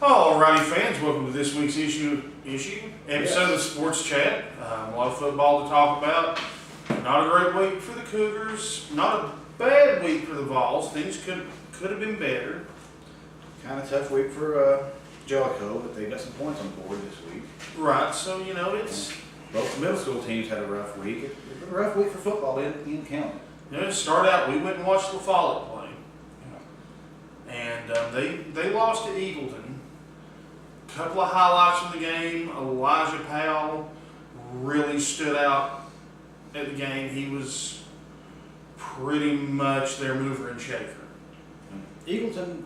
Alrighty, fans, welcome to this week's episode of Sports Chat. A lot of football to talk about. Not a great week for the Cougars. Not a bad week for the Vols. Things could have been better. Kind of tough week for Jellicoe, but they got some points on the board this week. Right, so it's both middle school teams had a rough week. It's been a rough week for football in county. To start out, we went and watched La Follette play, and they lost to Eagleton. Couple of highlights from the game. Elijah Powell really stood out at the game. He was pretty much their mover and shaker. Eagleton,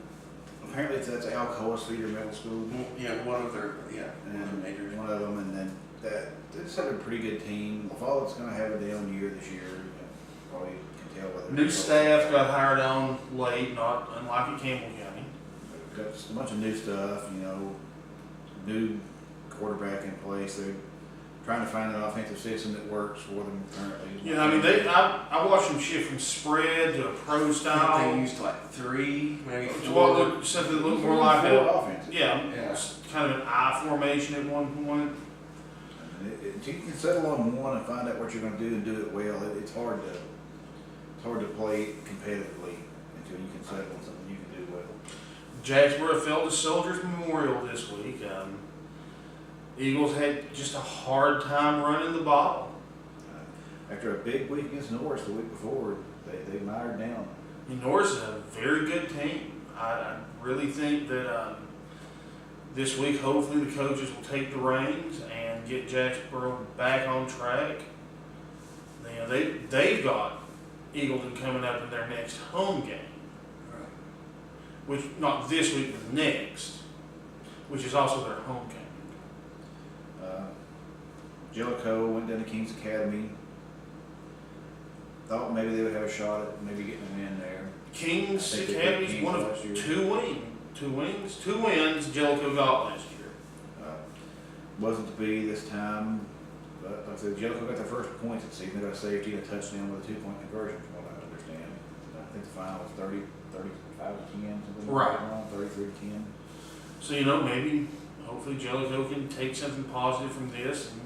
apparently that's Alcoa Cedar Middle School. Yeah, one of their majors. One of them, and then they just have a pretty good team. La Follette's going to have a down year this year. Probably can tell whether New staff got hired on late, not unlike at Campbell County. Got just a bunch of new stuff, new quarterback in place. They're trying to find an offensive system that works for them currently. I watched them shift from spread to a pro style. They used like three, maybe four. Something that looked more like offense. It's kind of an I formation at one point. If you can settle on one and find out what you're going to do and do it well, it's hard to play competitively until you can settle on something you can do well. Jacksboro fell to Soldiers Memorial this week. Eagles had just a hard time running the ball. After a big week against Norris the week before, they mired down. Norris is a very good team. I really think that this week, hopefully, the coaches will take the reins and get Jacksboro back on track. They've got Eagleton coming up in their next home game. Which, not this week, but next, which is also their home game. Jellicoe went down to King's Academy. Thought maybe they would have a shot at maybe getting a win there. King's Academy is one of two wins Jellicoe got last year. Wasn't to be this time, but like I said, Jellicoe got their first points of the season. They got a safety and a touchdown with a 2-point conversion, from what I understand. I think the final was 35 to 10, something right. 33 to 10. So, maybe, hopefully Jellicoe can take something positive from this and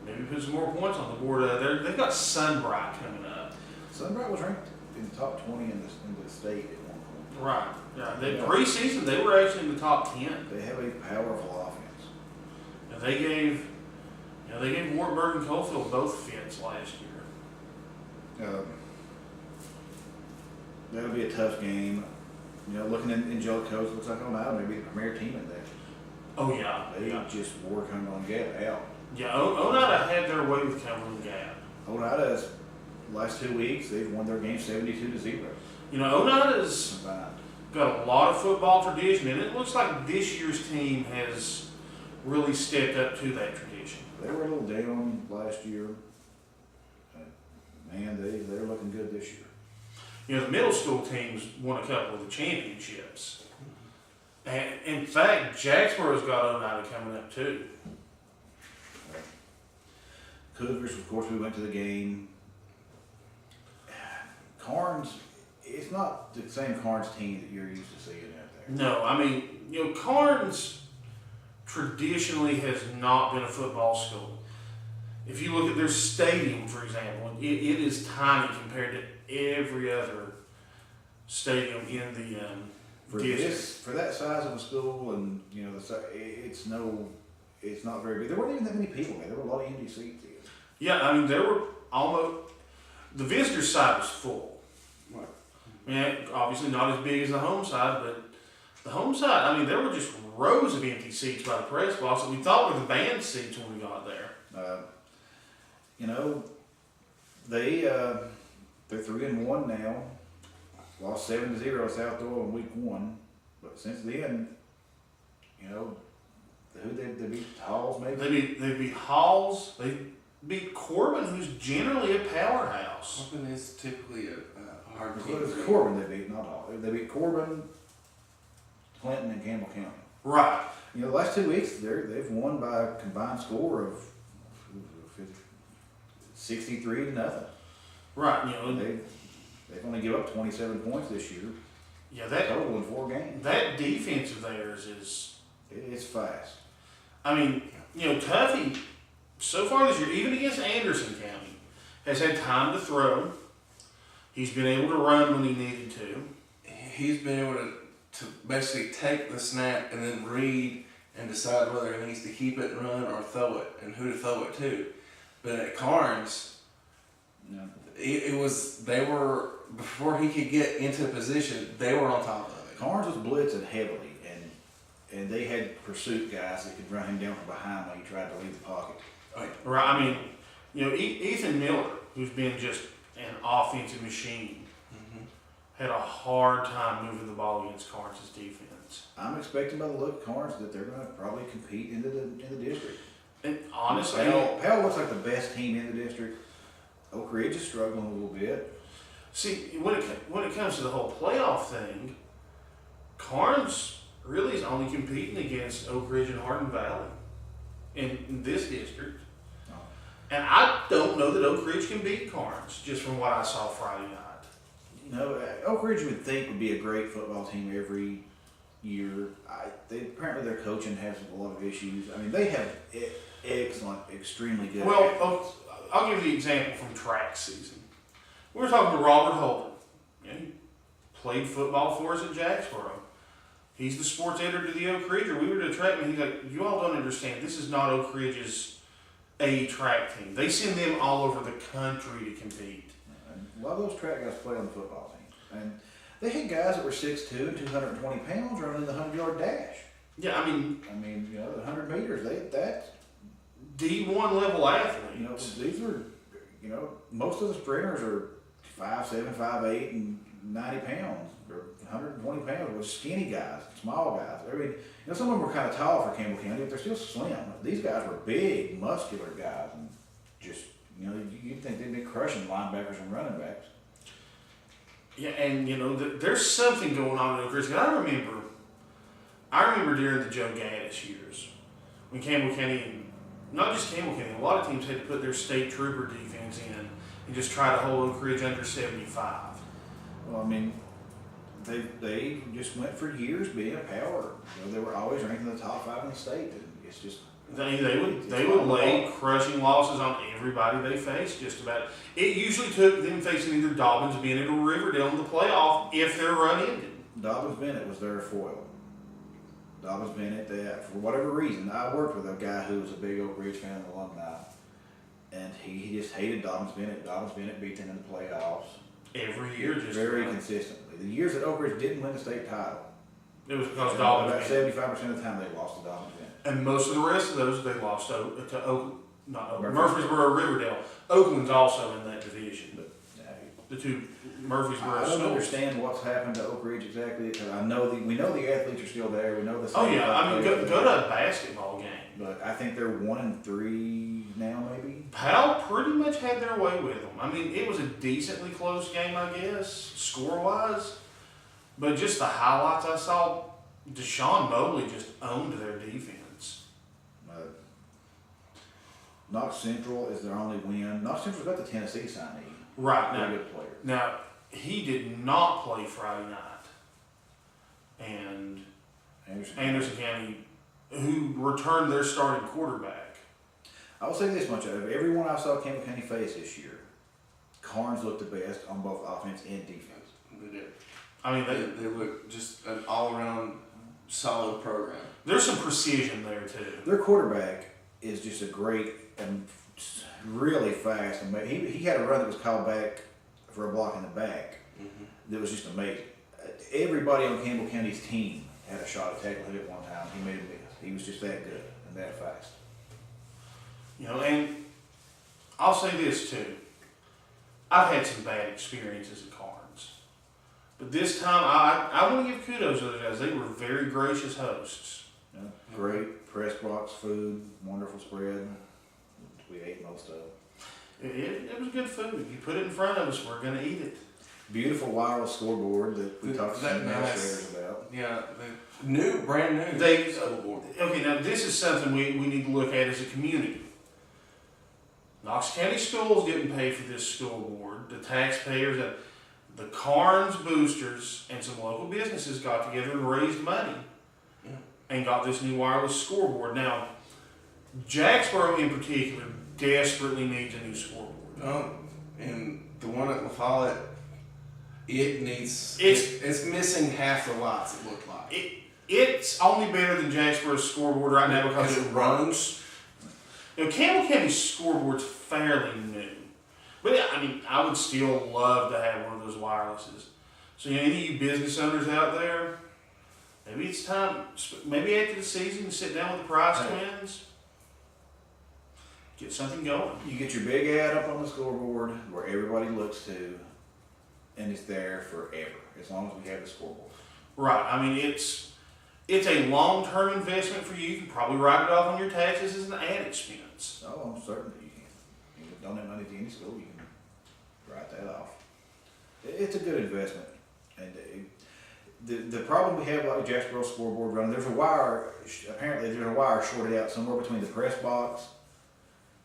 maybe put some more points on the board. They've got Sunbright coming up. Sunbright was ranked in the top 20 in the state at one point. Right. Yeah. Preseason, they were actually in the top 10. They have a powerful offense. And they gave Wartburg and Coalfield both fits last year. That'll be a tough game. Looking in Jellicoe, it looks like Oneida may be the premier team in there. Oh, yeah. They just wore Cumberland Gap out. Yeah, Oneida had their way with Cumberland Gap. Oneida's last 2 weeks, they've won their game 72-0. Oneida's got a lot of football tradition, and it looks like this year's team has really stepped up to that tradition. They were a little down last year. Man, they're looking good this year. The middle school teams won a couple of the championships. And in fact, Jacksboro's got Oneida coming up too. Cougars, of course, we went to the game. Carnes, it's not the same Carnes team that you're used to seeing out there. No, Carnes traditionally has not been a football school. If you look at their stadium, for example, it is tiny compared to every other stadium in the district. For that size of a school, and it's not very big. There weren't even that many people there. There were a lot of empty seats. Yeah, there were the visitor side was full. Right. Obviously not as big as the home side, but the home side, there were just rows of empty seats by the press box that we thought were the band seats when we got there. They're 3-1 now. Lost 7-0 at South Doyle in week 1, but since then, who they beat Halls maybe? They beat Halls. They beat Corbin, who's generally a powerhouse. Corbin is typically a hard team. Well, it's Corbin they beat, not Halls. They beat Corbin, Clinton, and Campbell County. Right. The last 2 weeks they've won by a combined score of 63-0. Right. They've only given up 27 points this year. Yeah, that total in 4 games. That defense of theirs It's fast. I mean, Tuffy, so far this year, even against Anderson County, has had time to throw. He's been able to run when he needed to. He's been able to basically take the snap and then read and decide whether he needs to keep it and run or throw it and who to throw it to. But at Carnes, No. they were, before he could get into position, they were on top of it. Carnes was blitzing heavily, and they had pursuit guys that could run him down from behind when he tried to leave the pocket. Right. I mean, Ethan Miller, who's been just an offensive machine, had a hard time moving the ball against Carnes' defense. I'm expecting by the look of Carnes that they're going to probably compete in the district. And honestly, Powell looks like the best team in the district. Oak Ridge is struggling a little bit. see, when it comes to the whole playoff thing, Carnes really is only competing against Oak Ridge and Hardin Valley in this district. Oh. And I don't know that Oak Ridge can beat Carnes, just from what I saw Friday night. Oak Ridge would think would be a great football team every year. Apparently their coaching has a lot of issues. I mean, they have excellent, extremely good. Well, I'll give you the example from track season. We were talking to Robert Holden. He played football for us at Jacksboro. He's the sports editor to the Oak Ridge. We were to track, and he's like, "You all don't understand. This is not Oak Ridge's A track team. They send them all over the country to compete." And a lot of those track guys play on the football team. And they had guys that were 6'2", and 220 pounds running the 100-yard dash. Yeah, I mean, the 100 meters, that's, D1 level athletes. these were, most of the sprinters are 5'7", 5'8", and 90 pounds, or 120 pounds, with skinny guys, small guys. I mean, some of them were kind of tall for Campbell County, but they're still slim. These guys were big, muscular guys, and just, you'd think they'd be crushing linebackers and running backs. Yeah, and there's something going on in Oak Ridge. I remember during the Joe Gaddis years when Campbell County, and not just Campbell County, a lot of teams had to put their state trooper defense in and just try to hold Oak Ridge under 75. Well, I mean, they just went for years being a power. They were always ranked in the top 5 in the state. And it's just They would lay crushing losses on everybody they faced. Just about. It usually took them facing either Dobbins, Bennett, or Riverdale in the playoff if their run ended. Dobbins Bennett was their foil. Dobbins Bennett, for whatever reason, I worked with a guy who was a big Oak Ridge fan and alumni, and he just hated Dobbins Bennett. Dobbins Bennett beat them in the playoffs Every year, just very consistently. The years that Oak Ridge didn't win the state title, it was because Dobbins. About 75% of the time they lost to Dobbins Bennett. And most of the rest of those they lost to Murfreesboro, Riverdale. Oakland's also in that division, but the two Murfreesboro. I don't understand what's happened to Oak Ridge exactly, because we know the athletes are still there. We know the. Oh yeah, I mean go to a basketball game. But I think they're 1-3 now, maybe. Powell pretty much had their way with them. I mean, it was a decently close game, I guess, score-wise. But just the highlights I saw, Deshaun Mobley just owned their defense. Knox Central is their only win. Knox Central's got the Tennessee signee. Right. Very good player. Now, he did not play Friday night. And Anderson County, who returned their starting quarterback. I will say this much: out of everyone I saw Campbell County face this year, Carnes looked the best on both offense and defense. They did. I mean, they look just an all-around solid program. There's some precision there too. Their quarterback is just a great and really fast. And he had a run that was called back for a block in the back. That was just amazing. Everybody on Campbell County's team had a shot at tackling him at one time. He made a miss. He was just that good and that fast. And I'll say this too. I've had some bad experiences at Carnes. But this time, I want to give kudos to those guys. They were very gracious hosts. Yeah, great press box food, wonderful spread. We ate most of it. It was good food. You put it in front of us, we're going to eat it. Beautiful wireless scoreboard that we talked to some administrators about. Yeah, brand new scoreboard. Okay, now this is something we need to look at as a community. Knox County Schools getting paid for this scoreboard. The taxpayers, the Carnes boosters, and some local businesses got together and raised money. Yeah. and got this new wireless scoreboard. Now, Jacksboro in particular desperately needs a new scoreboard. And the one at La Follette, it's missing half the lights, it looked like. It's only better than Jacksboro's scoreboard right now because it runs. You know, Campbell County's scoreboard's fairly new. But I mean, I would still love to have one of those wirelesses. So, you know, any of you business owners out there, maybe it's time, maybe after the season, sit down with the Price twins, get something going. You get your big ad up on the scoreboard where everybody looks to, and it's there forever, as long as we have the scoreboard. Right. I mean, it's a long-term investment for you. You can probably write it off on your taxes as an ad expense. Oh, I'm certain that you can. You don't have money to any school, you can write that off. It's a good investment. And the problem we have about the Jacksboro scoreboard running, apparently there's a wire shorted out somewhere between the press box,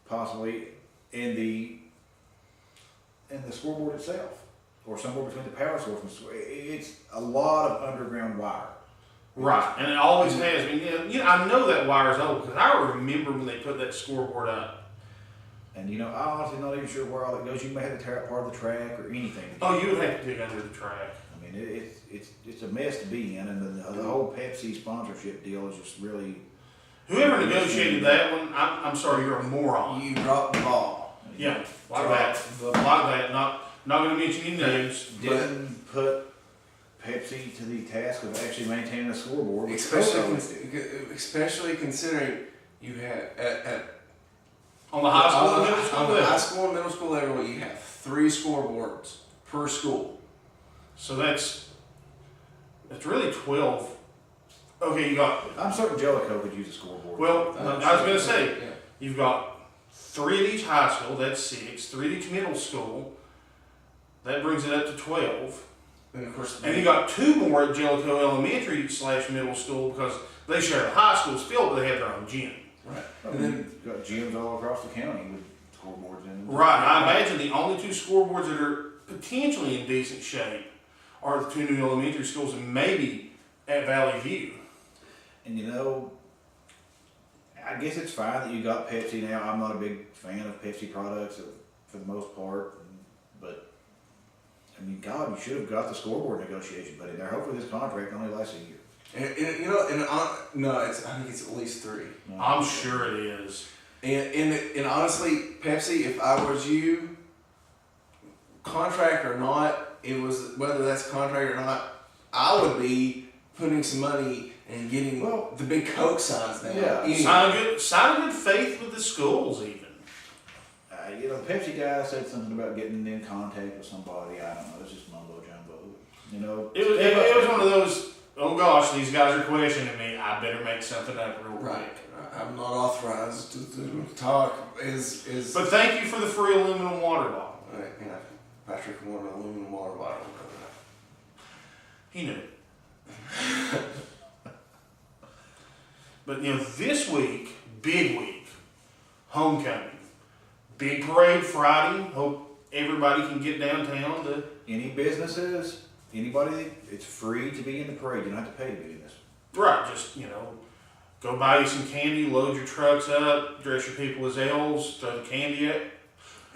possibly, and the scoreboard itself, or somewhere between the power source and it's a lot of underground wire. Right, and it always has. I mean, you know, I know that wire's old because I remember when they put that scoreboard up. And you know, I'm honestly not even sure where all that goes. You may have to tear out part of the track or anything. Oh, you would have to dig under the track. I mean, it's a mess to be in, and the whole Pepsi sponsorship deal is just really. Whoever negotiated that one, I'm sorry, you're a moron. You dropped the ball. Yeah, like that. Not going to mention any names. Didn't put Pepsi to the task of actually maintaining a scoreboard, especially considering you had on the high school and middle school on the level. high school and middle school level, you have 3 scoreboards per school. So that's really 12. Okay, you got. I'm certain Jellicoe could use a scoreboard. Well, I was going to say, you've got 3 at each high school. That's 6. 3 at each middle school. That brings it up to 12. And of course, And you got 2 more at Jellicoe Elementary / middle school because they share the high school's field, but they have their own gym. right. And then you've got gyms all across the county with scoreboards in them. Right. I imagine the only 2 scoreboards that are potentially in decent shape are the 2 new elementary schools and maybe at Valley View. And you know, I guess it's fine that you got Pepsi now. I'm not a big fan of Pepsi products for the most part, but I mean, God, you should have got the scoreboard negotiation put in there. Hopefully this contract only lasts a year. And you know, no, I think it's at least 3. No, I'm sure it is. And honestly, Pepsi, if I was you, contract or not, whether that's contract or not, I would be putting some money and getting the big Coke signs now. Yeah. Anyway. Sign a good faith with the schools even. You know, the Pepsi guy said something about getting in contact with somebody. I don't know. It's just mumbo jumbo. You know, It was one of those. Oh gosh, these guys are questioning me. I better make something up real quick. Right. I'm not authorized to talk. But thank you for the free aluminum water bottle. Right, yeah. Patrick wanted an aluminum water bottle. He knew. But you know, this week, big week, homecoming, big parade Friday. Hope everybody can get downtown to. any businesses, anybody, it's free to be in the parade. You don't have to pay to be in this. Right, just go buy you some candy, load your trucks up, dress your people as elves, throw the candy up.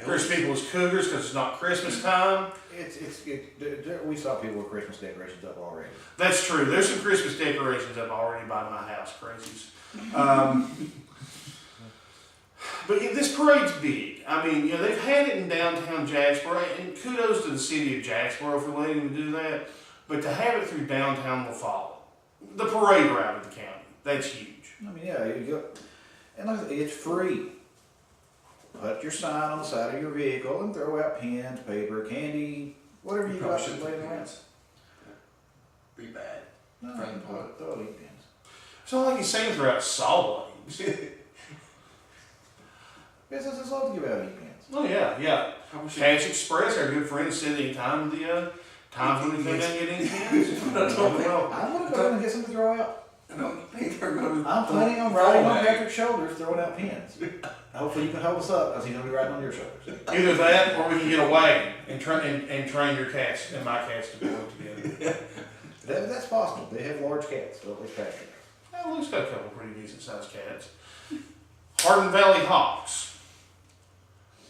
Dress people as cougars because it's not Christmas time. We saw people with Christmas decorations up already. That's true. There's some Christmas decorations up already by my house, crazies. But this parade's big. I mean, they've had it in downtown Jacksboro, and kudos to the city of Jacksboro for letting them do that. But to have it through downtown La Follette, the parade route of the county, that's huge. I mean, yeah, you go, and like I said, it's free. Put your sign on the side of your vehicle and throw out pens, paper, candy, whatever you got to lay around. Be bad. No, Friend throw out ink pens. It's not like he's saying throw out saw blades. Businesses love to give out ink pens. Oh yeah. Cash Express, our good friend, said anytime the times when they come down and get ink pens. I want to go down and get some to throw out. I don't think they're going to. I'm planning on riding on Patrick's shoulders throwing out pens. Hopefully you can help us up because he's going to be riding on your shoulders. Either that or we can get a wagon and train your cats and my cats to work together. That's possible. They have large cats, so at least Patrick. Well, Luke's got a couple pretty decent sized cats. Hardin Valley Hawks.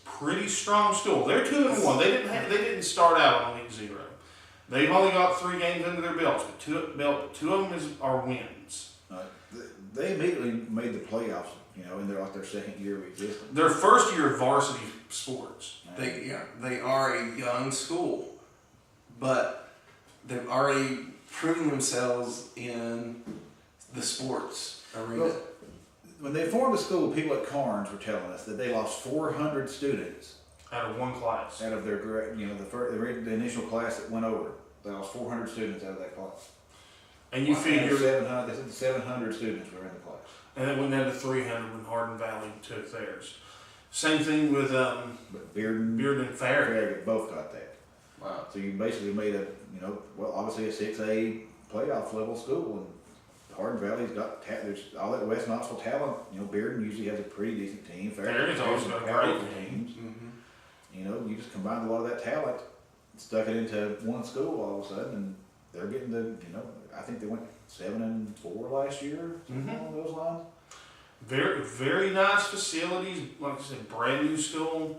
Pretty strong school. They're 2-1. They didn't start out on week 0. They've only got 3 games under their belts, but two of them are wins. They immediately made the playoffs, in their second year of existence. Their first year of varsity sports. They are a young school, but they've already proven themselves in the sports arena. Well, when they formed the school, people at Carnes were telling us that they lost 400 students Out of one class. out of their, the initial class that went over. They lost 400 students out of that class. And you figure, 700, they said 700 students were in the class. and it went down to 300 when Hardin Valley took theirs. Same thing with But Bearden and Farragut. Farragut both got that. Wow. So you basically made obviously a 6A playoff level school, and Hardin Valley's got there's all that West Knoxville talent. Bearden usually has a pretty decent team. Farragut's always got a great team. Mm-hmm. You just combined a lot of that talent, stuck it into one school all of a sudden, and they're getting I think they went 7-4 last year, something along those lines. Very, very nice facilities. Like I said, brand new school,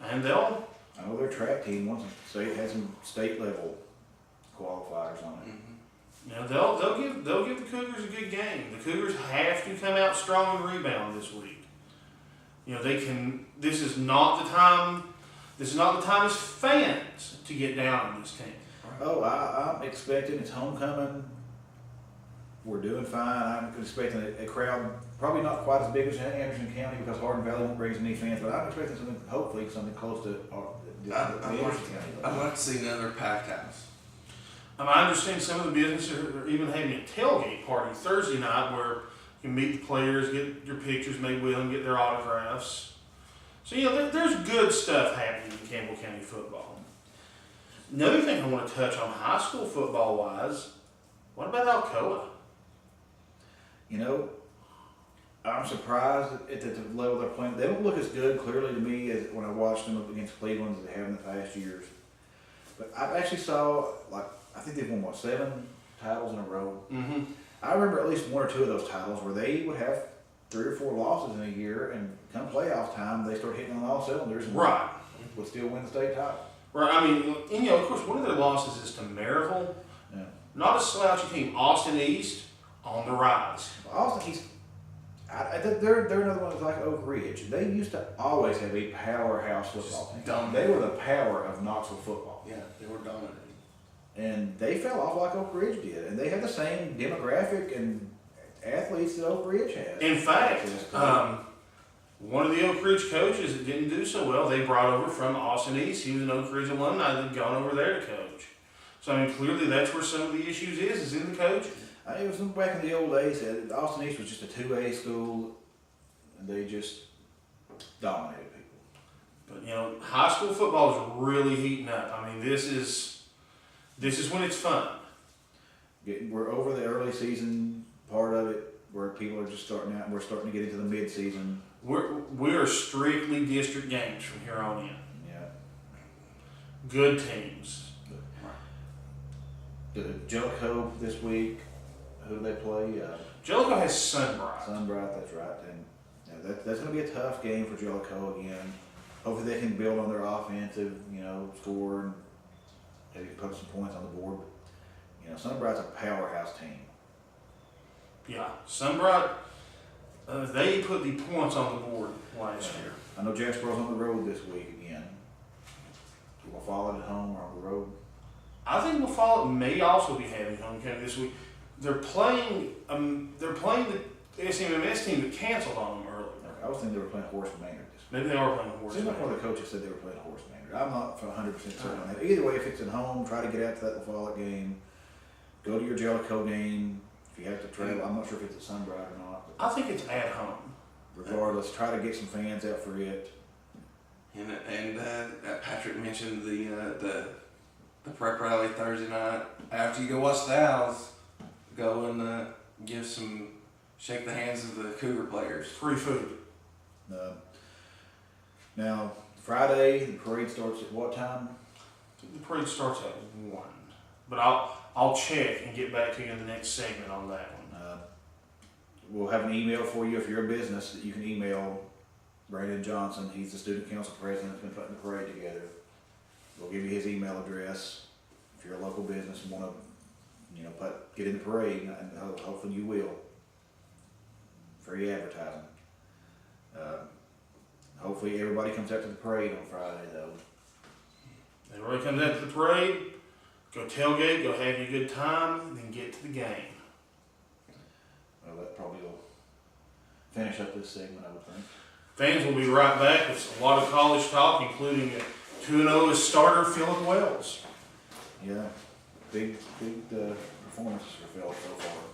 and they'll. I know their track team had some state level qualifiers on it. Mm-hmm. They'll give the Cougars a good game. The Cougars have to come out strong and rebound this week. They can. This is not the time. This is not the time as fans to get down on this team. Oh, I'm expecting it's homecoming. We're doing fine. I'm expecting a crowd, probably not quite as big as Anderson County because Hardin Valley won't bring as many fans, but I'm expecting hopefully something close to Anderson County. I'd like to see another packed house. I understand some of the businesses are even having a tailgate party Thursday night where you can meet the players, get your pictures made with them, get their autographs. So, there's good stuff happening in Campbell County football. Another thing I want to touch on high school football wise, what about Alcoa? I'm surprised at the level they're playing. They don't look as good clearly to me as when I watched them up against Cleveland as they have in the past years. But I actually saw, I think they've won, 7 titles in a row. Mm-hmm. I remember at least 1 or 2 of those titles where they would have 3 or 4 losses in a year, and come playoff time, they start hitting on all cylinders and would still win the state title. Right. I mean, and, of course, one of their losses is to Maryville. Yeah. Not a slouchy team. Austin East on the rise. Austin East, they're another one that's like Oak Ridge. They used to always have a powerhouse football team. They were the power of Knoxville football. Yeah, they were dominating. And they fell off like Oak Ridge did. And they had the same demographic and athletes that Oak Ridge has. In fact, one of the Oak Ridge coaches that didn't do so well, they brought over from Austin East. He was an Oak Ridge alumni that had gone over there to coach. So, clearly that's where some of the issues is in the coaching. It was back in the old days. Austin East was just a 2A school, and they just dominated people. But high school football is really heating up. This is when it's fun. We're over the early season part of it, where people are just starting out. We're starting to get into the mid-season. We're strictly district games from here on in. Yeah. Good teams. Jellicoe this week. Who do they play? Jellicoe has Sunbright. Sunbright, that's right. And that's going to be a tough game for Jellicoe again. Hopefully they can build on their offensive, score and maybe put some points on the board. But, Sunbright's a powerhouse team. Yeah, Sunbright, they put the points on the board last year. I know Jacksboro's on the road this week again. Will follow it at home or on the road? I think Buffalo may also be having homecoming this week. They're playing the SMMS team that canceled on them early. I was thinking they were playing Horace Maynard this week. Maybe they are playing Horace Seems like Maynard. one of the coaches said they were playing Horace Maynard. I'm not 100% certain on that. Either way, if it's at home, try to get out to that Buffalo game. Go to your Jellicoe game. If you have to travel, I'm not sure if it's at Sunbright or not. I think it's at home. Regardless, try to get some fans out for it. And Patrick mentioned the prep rally Thursday night. After you go watch the Owls, go and shake the hands of the Cougar players. Free food. Now, Friday, the parade starts at what time? The parade starts at 1. But I'll check and get back to you in the next segment on that one. we'll have an email for you if you're a business that you can email Brandon Johnson. He's the student council president that's been putting the parade together. We'll give you his email address. If you're a local business and want to, get in the parade, and hopefully you will. Free advertising. Hopefully everybody comes out to the parade on Friday though. Everybody comes out to the parade, go tailgate, go have your good time, and then get to the game. Well, that probably will finish up this segment, I would think. Fans will be right back with a lot of college talk, including a 2-0 starter Phillip Wells. Yeah, big performances for Phil so far.